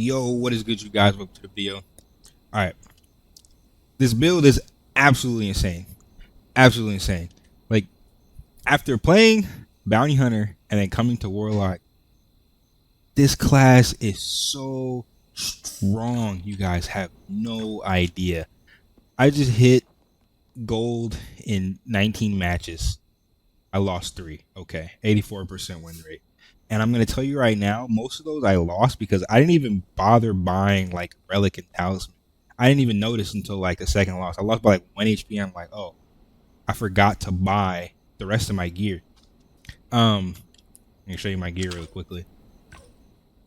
Yo, what is good, you guys? Welcome to the video. All right, this build is absolutely insane. Absolutely insane. Like, after playing Bounty Hunter and then coming to Warlock, this class is so strong. You guys have no idea. I just hit gold in 19 matches. I lost 3. Okay, 84% win rate. And I'm going to tell you right now, most of those I lost because I didn't even bother buying like Relic and Talisman. I didn't even notice until like the second loss. I lost by like 1 HP. I'm like, oh, I forgot to buy the rest of my gear. Let me show you my gear really quickly.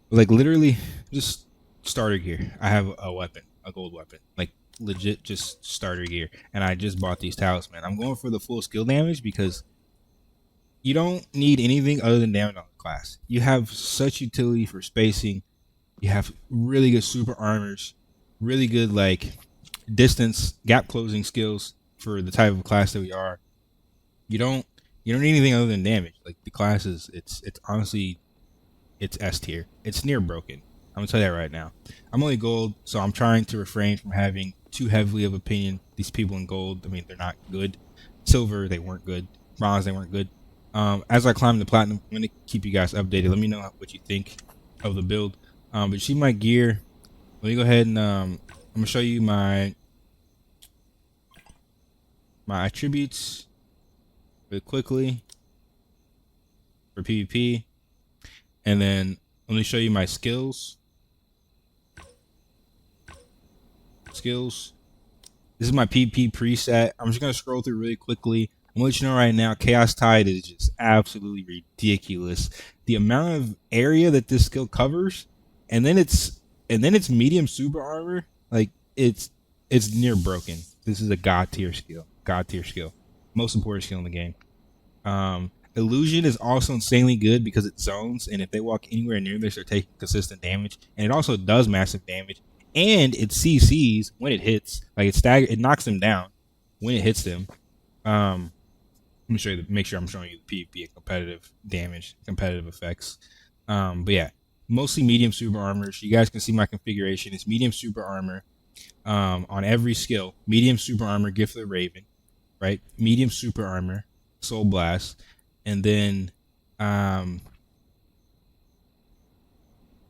Like literally just starter gear. I have a weapon, a gold weapon. Like legit just starter gear. And I just bought these talisman. I'm going for the full skill damage because you don't need anything other than damage on the class. You have such utility for spacing. You have really good super armors, really good like distance gap closing skills for the type of class that we are. You don't need anything other than damage. Like the class is it's honestly it's S tier. It's near broken. I'm gonna tell you that right now. I'm only gold, so I'm trying to refrain from having too heavily of opinion. These people in gold, I mean, they're not good. Silver, they weren't good. Bronze, they weren't good. As I climb the platinum, I'm going to keep you guys updated. Let me know what you think of the build. But you see my gear. Let me go ahead and I'm going to show you my attributes really quickly for PvP. And then let me show you my skills. This is my PvP preset. I'm just going to scroll through really quickly. I'm gonna let you know right now, Chaos Tide is just absolutely ridiculous. The amount of area that this skill covers, and then it's medium super armor, like it's near broken. This is a god tier skill. Most important skill in the game. Illusion is also insanely good because it zones, and if they walk anywhere near this, they're taking consistent damage, and it also does massive damage, and it CCs when it hits. Like it knocks them down when it hits them. Let me show you make sure I'm showing you the PvP and competitive damage, competitive effects. But yeah, mostly medium super armors. You guys can see my configuration. It's medium super armor on every skill. Medium super armor, Gift of the Raven, right? Medium super armor, Soul Blast, and then one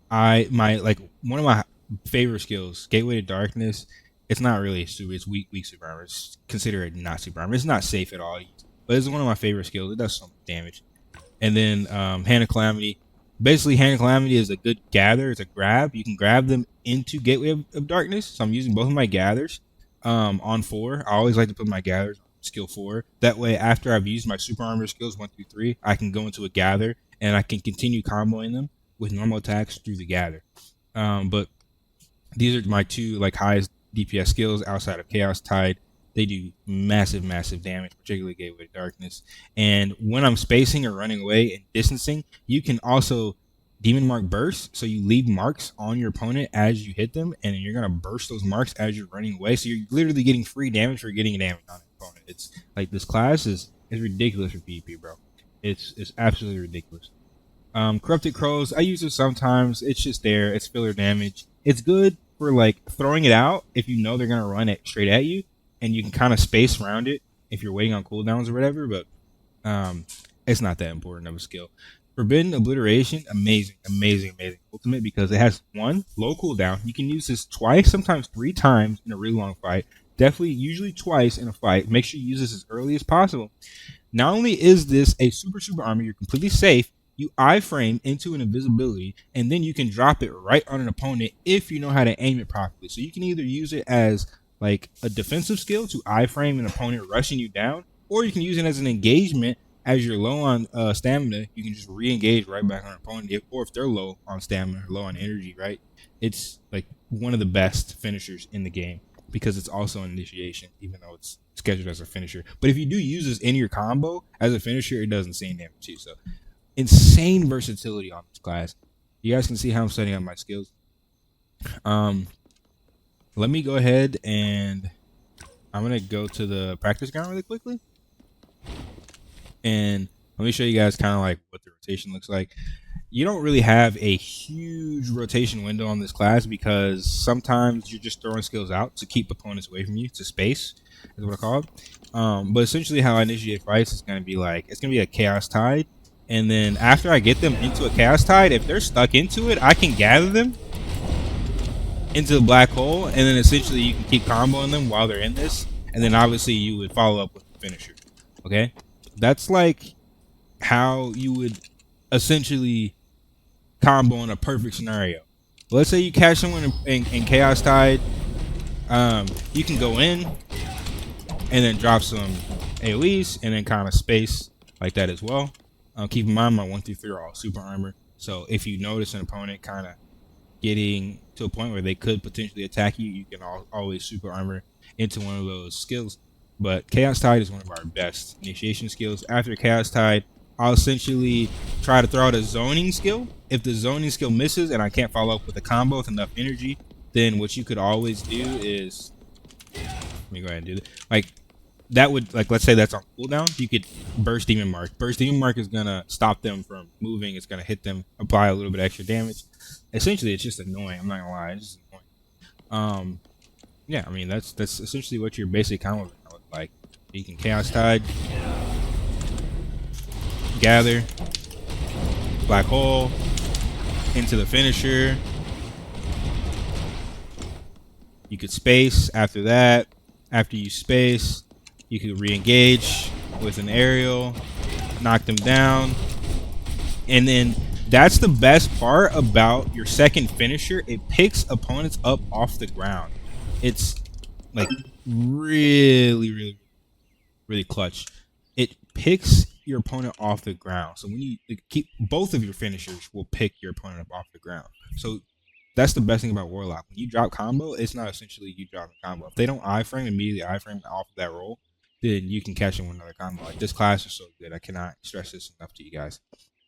of my favorite skills, Gateway to Darkness. It's not really super. It's weak super armor. Consider it not super armor. It's not safe at all. But it's one of my favorite skills. It does so much damage. And then Hand of Calamity. Basically, Hand of Calamity is a good gather. It's a grab. You can grab them into Gateway of Darkness. So I'm using both of my gathers on 4. I always like to put my gathers on skill 4. That way, after I've used my super armor skills 1 through 3, I can go into a gather and I can continue comboing them with normal attacks through the gather. But these are my 2 like highest DPS skills outside of Chaos Tide. They do massive damage, particularly Gateway to Darkness. And when I'm spacing or running away and distancing, you can also Demon Mark burst. So you leave marks on your opponent as you hit them, and you're going to burst those marks as you're running away. So you're literally getting free damage for getting damage on your opponent. It's like this class is ridiculous for PvP, bro. It's absolutely ridiculous. Corrupted Crows, I use it sometimes. It's just there. It's filler damage. It's good for like throwing it out if you know they're going to run it straight at you. And you can kind of space around it if you're waiting on cooldowns or whatever, but it's not that important of a skill. Forbidden Obliteration, amazing ultimate because it has 1 low cooldown. You can use this twice, sometimes 3 times in a really long fight. Definitely, usually twice in a fight. Make sure you use this as early as possible. Not only is this a super armor, you're completely safe. You iframe into an invisibility, and then you can drop it right on an opponent if you know how to aim it properly. So you can either use it as like a defensive skill to iframe an opponent rushing you down, or you can use it as an engagement as you're low on stamina. You can just re-engage right back on an opponent, or if they're low on stamina, low on energy, right? It's like one of the best finishers in the game because it's also an initiation, even though it's scheduled as a finisher. But if you do use this in your combo as a finisher, it does insane damage too. So insane versatility on this class. You guys can see how I'm setting up my skills. Let me go ahead and I'm going to go to the practice ground really quickly. And let me show you guys kind of like what the rotation looks like. you don't really have a huge rotation window on this class because sometimes you're just throwing skills out to keep opponents away from you to space, is what I call it. But essentially, how I initiate fights is going to be like it's going to be a chaos tide, and then after I get them into a chaos tide, if they're stuck into it, I can gather them into the black hole, and then essentially you can keep comboing them while they're in this, and then obviously you would follow up with the finisher. Okay, that's like how you would essentially combo in a perfect scenario. Let's say you catch someone in Chaos Tide. You can go in and then drop some AoEs and then kind of space like that as well. Keep in mind my 1 through 3 are all super armor. So if you notice an opponent kind of getting to a point where they could potentially attack you, you can always super armor into one of those skills. But Chaos Tide is one of our best initiation skills. After Chaos Tide, I'll essentially try to throw out a zoning skill. If the zoning skill misses and I can't follow up with a combo with enough energy, then what you could always do is, let me go ahead and do that. Like that would, like, let's say that's on cooldown, you could burst Demon Mark. Burst Demon Mark is gonna stop them from moving. It's gonna hit them, apply a little bit extra damage. Essentially, it's just annoying. I'm not gonna lie, it's just annoying. Yeah, I mean that's essentially what your basic combo would look like. You can Chaos Tide, gather, black hole, into the finisher. You could space after that. After you space, you could re-engage with an aerial, knock them down, and then that's the best part about your second finisher. It picks opponents up off the ground. It's like really, really clutch. It picks your opponent off the ground. So when you keep both of your finishers will pick your opponent up off the ground. So that's the best thing about Warlock. When you drop combo, it's not essentially you dropping combo. If they don't iframe immediately, iframe off of that roll, then you can catch them with another combo. Like this class is so good. I cannot stress this enough to you guys.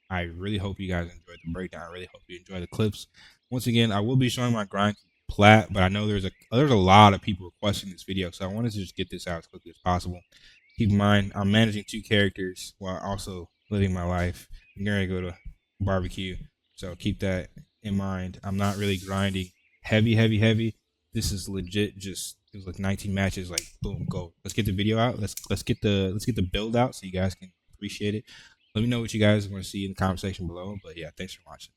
I really hope you guys enjoyed the breakdown. I really hope you enjoy the clips. Once again, I will be showing my grind plat, but I know there's a lot of people requesting this video, so I wanted to just get this out as quickly as possible. Keep in mind, I'm managing 2 characters while also living my life. I'm going to go to barbecue, so keep that in mind. I'm not really grinding heavy. This is legit. Just it was like 19 matches. Like boom, go. Let's get the video out. Let's get the build out so you guys can appreciate it. Let me know what you guys want to see in the comment section below. But yeah, thanks for watching.